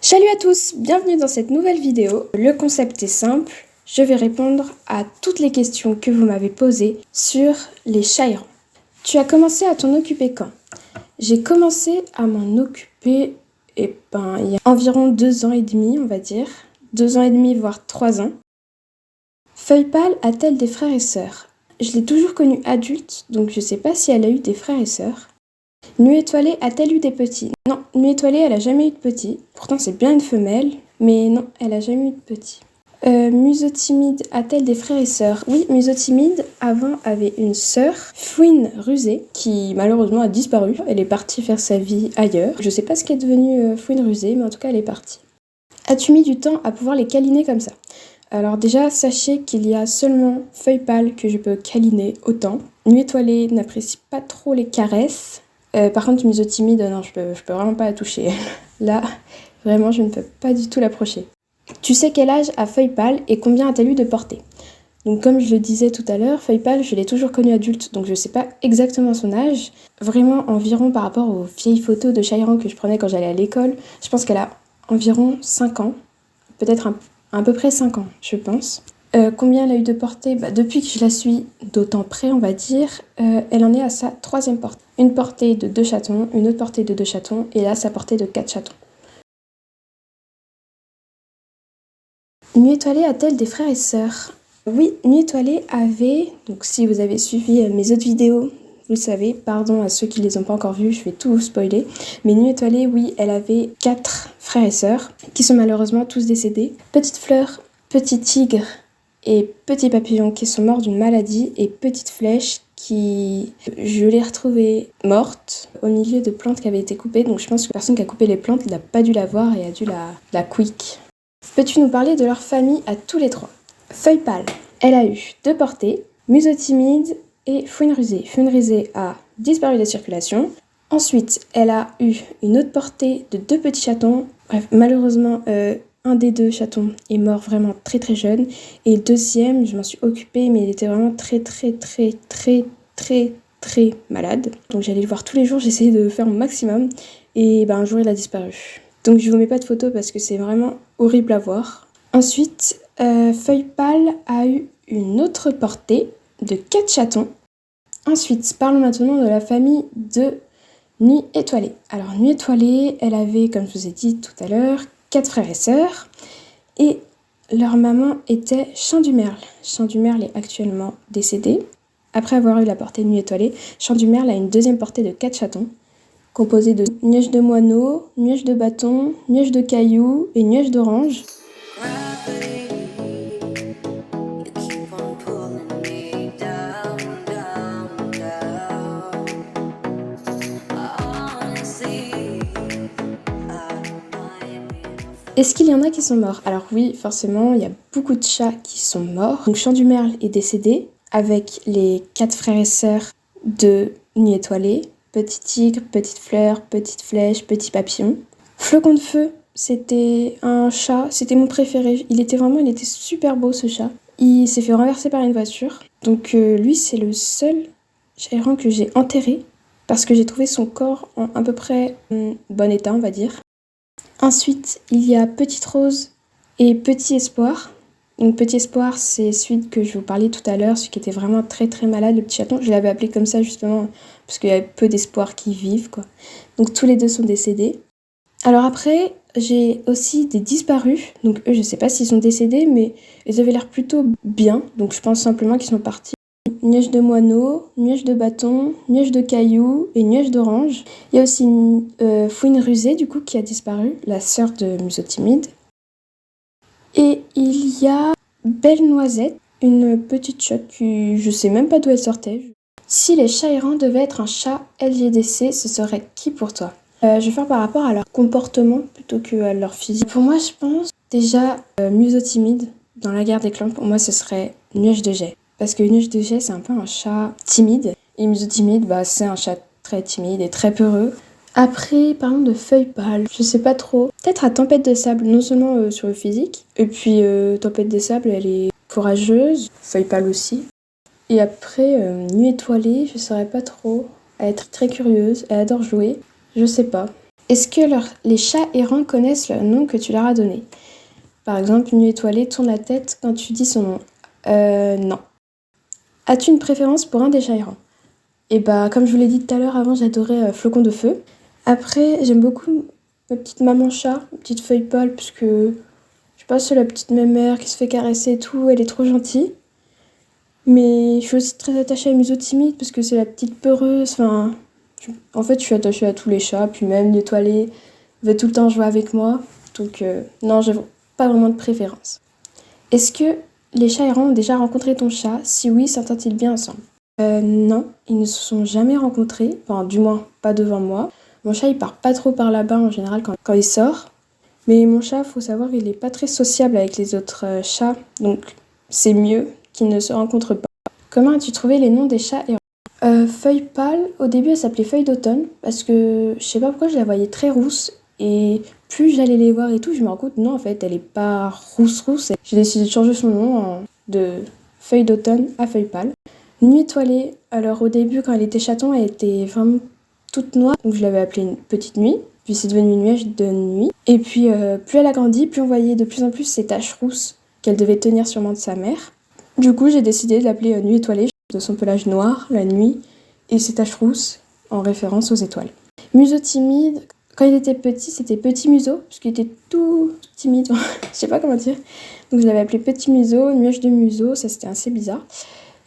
Salut à tous, bienvenue dans cette nouvelle vidéo. Le concept est simple, je vais répondre à toutes les questions que vous m'avez posées sur les chats errants. Tu as commencé à t'en occuper quand? J'ai commencé à m'en occuper il y a environ 2 ans et demi, on va dire. 2 ans et demi, voire 3 ans. Feuille pâle a-t-elle des frères et sœurs? Je l'ai toujours connue adulte, donc je sais pas si elle a eu des frères et sœurs. Nuit étoilée a-t-elle eu des petits? Non, Nuit étoilée, elle a jamais eu de petits. Pourtant, c'est bien une femelle, mais non, elle a jamais eu de petits. Museau timide a-t-elle des frères et sœurs? Oui, Museau timide, avant, avait une sœur, Fouine rusée, qui malheureusement a disparu. Elle est partie faire sa vie ailleurs. Je sais pas ce qu'est devenu Fouine rusée, mais en tout cas, elle est partie. As-tu mis du temps à pouvoir les câliner comme ça? Alors déjà, sachez qu'il y a seulement Feuille pâle que je peux câliner autant. Nuit étoilée n'apprécie pas trop les caresses. Par contre, Museau timide, non, je peux vraiment pas la toucher. Là, vraiment, je ne peux pas du tout l'approcher. Tu sais quel âge a Feuille pâle et combien a-t-elle eu de portée? Donc comme je le disais tout à l'heure, Feuille pâle, je l'ai toujours connue adulte, donc je sais pas exactement son âge. Vraiment, environ par rapport aux vieilles photos de chats errants que je prenais quand j'allais à l'école, je pense qu'elle a environ 5 ans. Peut-être à peu près 5 ans, je pense. Combien elle a eu de portée? Depuis que je la suis d'autant près, on va dire, elle en est à sa 3e portée. Une portée de 2 chatons, une autre portée de 2 chatons, et là, sa portée de 4 chatons. Nuit étoilée a-t-elle des frères et sœurs? Oui, Nuit étoilée avait, donc si vous avez suivi mes autres vidéos, vous le savez, pardon à ceux qui ne les ont pas encore vus, je vais tout vous spoiler, mais Nuit étoilée, oui, elle avait 4 frères et sœurs, qui sont malheureusement tous décédés. Petite fleur, petit tigre, et Petit Papillon qui sont morts d'une maladie, et Petite Flèche qui, je l'ai retrouvée morte au milieu de plantes qui avaient été coupées, donc je pense que la personne qui a coupé les plantes n'a pas dû la voir et a dû la quick. Peux-tu nous parler de leur famille à tous les 3? Feuille pâle, elle a eu 2 portées, Museau timide et Fouine rusée. Fouine rusée a disparu de la circulation. Ensuite, elle a eu une autre portée de 2 petits chatons. Bref, malheureusement, un des 2 chatons est mort vraiment très très jeune. Et le deuxième, je m'en suis occupée, mais il était vraiment très malade. Donc j'allais le voir tous les jours, j'essayais de faire mon maximum. Et un jour, il a disparu. Donc je vous mets pas de photos parce que c'est vraiment horrible à voir. Ensuite, Feuille pâle a eu une autre portée de 4 chatons. Ensuite, parlons maintenant de la famille de Nuit étoilée. Alors Nuit étoilée, elle avait, comme je vous ai dit tout à l'heure, 4 frères et sœurs. Et leur maman était Chant du Merle. Chant du Merle est actuellement décédé. Après avoir eu la portée de Nuit étoilée, Chant du Merle a une deuxième portée de 4 chatons, composée de Nuage de moineau, Nuage de bâton, Nuage de cailloux et Nuage d'orange. Est-ce qu'il y en a qui sont morts? Alors oui, forcément, il y a beaucoup de chats qui sont morts. Donc Chant du Merle est décédé avec les 4 frères et sœurs de Nuit étoilée. Petit tigre, petite fleur, petite flèche, petit papillon. Flocon de feu, c'était un chat, c'était mon préféré. Il était super beau ce chat. Il s'est fait renverser par une voiture. Donc lui, c'est le seul chat errant que j'ai enterré parce que j'ai trouvé son corps en à peu près bon état, on va dire. Ensuite, il y a Petite Rose et Petit Espoir. Donc Petit Espoir, c'est celui que je vous parlais tout à l'heure, celui qui était vraiment très malade, le petit chaton. Je l'avais appelé comme ça justement parce qu'il y avait peu d'espoir qui vivent, quoi. Donc tous les 2 sont décédés. Alors après, j'ai aussi des disparus. Donc eux, je sais pas s'ils sont décédés, mais ils avaient l'air plutôt bien. Donc je pense simplement qu'ils sont partis. Nuage de moineau, Nuage de bâton, Nuage de cailloux et Nuage d'orange. Il y a aussi Fouine rusée, du coup, qui a disparu, la sœur de Museau timide. Et il y a Belle Noisette, une petite chatte qui, je sais même pas d'où elle sortait. Si les chats errants devaient être un chat LGDC, ce serait qui pour toi? Je vais faire par rapport à leur comportement plutôt qu'à leur physique. Pour moi, je pense déjà Museau timide, dans la guerre des clans, pour moi, ce serait Nuage de jet. parce que Nuage de Jet, c'est un peu un chat timide. Et Museau timide, bah, c'est un chat très timide et très peureux. Après, parlons de Feuille pâle, je sais pas trop. Peut-être à Tempête de sable, non seulement sur le physique, et puis Tempête des sables, elle est courageuse, Feuille pâle aussi. Et après, Nuit étoilée, je saurais pas trop. Elle est très curieuse, elle adore jouer, je sais pas. Est-ce que les chats errants connaissent le nom que tu leur as donné? Par exemple, Nuit étoilée tourne la tête quand tu dis son nom. Non. As-tu une préférence pour un des chats errants? Et bah, comme je vous l'ai dit tout à l'heure, avant, j'adorais Flocon de feu. Après, j'aime beaucoup ma petite maman chat, ma petite Feuille pâle, puisque, je sais pas, c'est la petite mémère qui se fait caresser et tout, elle est trop gentille. Mais je suis aussi très attachée à Museau timide, parce que c'est la petite peureuse, enfin... En fait, je suis attachée à tous les chats, puis même l'étoilé veut tout le temps jouer avec moi. Donc, non, j'ai pas vraiment de préférence. Est-ce que les chats errants ont déjà rencontré ton chat? Si oui, s'entendent-ils bien ensemble? Non, ils ne se sont jamais rencontrés, enfin, du moins, pas devant moi. Mon chat, il part pas trop par là-bas en général quand il sort. Mais mon chat, faut savoir, il est pas très sociable avec les autres chats, donc c'est mieux qu'ils ne se rencontrent pas. Comment as-tu trouvé les noms des chats errants? Feuille pâle, au début elle s'appelait Feuille d'automne, parce que je sais pas pourquoi je la voyais très rousse, et plus j'allais les voir et tout, je me rends compte, non en fait elle est pas rousse. J'ai décidé de changer son nom de Feuille d'automne à Feuille pâle. Nuit étoilée, alors au début quand elle était chaton, elle était vraiment toute noire, donc je l'avais appelée une petite nuit, puis c'est devenu une nuage de nuit. Et puis plus elle a grandi, plus on voyait de plus en plus ces taches rousses qu'elle devait tenir sûrement de sa mère. Du coup j'ai décidé de l'appeler Nuit étoilée, de son pelage noir, la nuit, et ses taches rousses, en référence aux étoiles. Museau timide, quand il était petit, c'était Petit Museau, parce qu'il était tout timide, je sais pas comment dire. Donc je l'avais appelé Petit Museau, Nuage de Museau, ça c'était assez bizarre.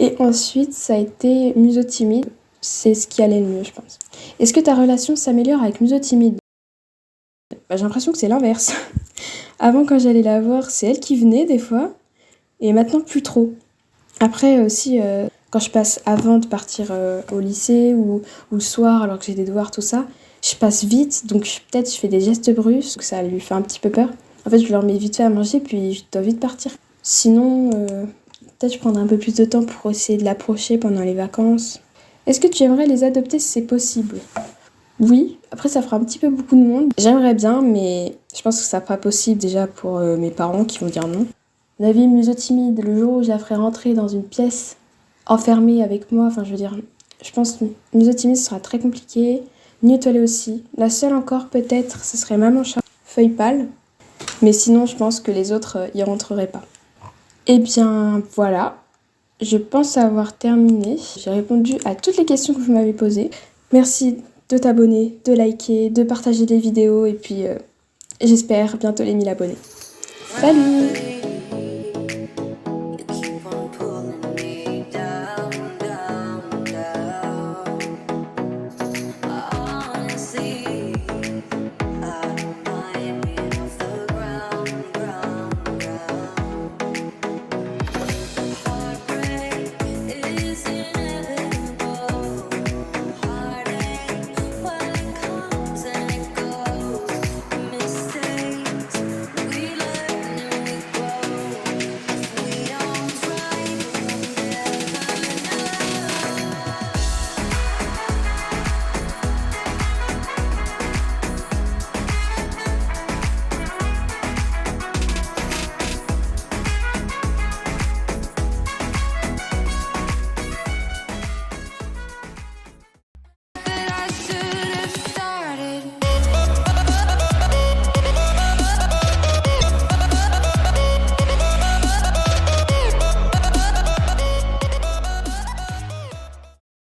Et ensuite, ça a été Museau timide, c'est ce qui allait le mieux, je pense. Est-ce que ta relation s'améliore avec Museau timide? Bah, j'ai l'impression que c'est l'inverse. Avant, quand j'allais la voir, c'est elle qui venait des fois, et maintenant plus trop. Après aussi, quand je passe avant de partir au lycée ou le soir alors que j'ai des devoirs, tout ça, je passe vite, donc peut-être je fais des gestes brusques, que ça lui fait un petit peu peur. En fait, je leur mets vite fait à manger, puis je dois vite partir. Sinon, peut-être je prendrai un peu plus de temps pour essayer de l'approcher pendant les vacances. Est-ce que tu aimerais les adopter si c'est possible? Oui, après ça fera un petit peu beaucoup de monde. J'aimerais bien, mais je pense que ça sera pas possible déjà pour mes parents qui vont dire non. Mon avis, Museau timide, le jour où je la ferai rentrer dans une pièce enfermée avec moi, enfin je veux dire, je pense que Museau timide ce sera très compliqué. Nuit étoilée aussi. La seule encore peut-être, ce serait Maman chat, Feuille pâle. Mais sinon, je pense que les autres y rentreraient pas. Eh bien voilà, je pense avoir terminé. J'ai répondu à toutes les questions que vous m'avez posées. Merci de t'abonner, de liker, de partager les vidéos et puis j'espère bientôt les 1000 abonnés. Salut!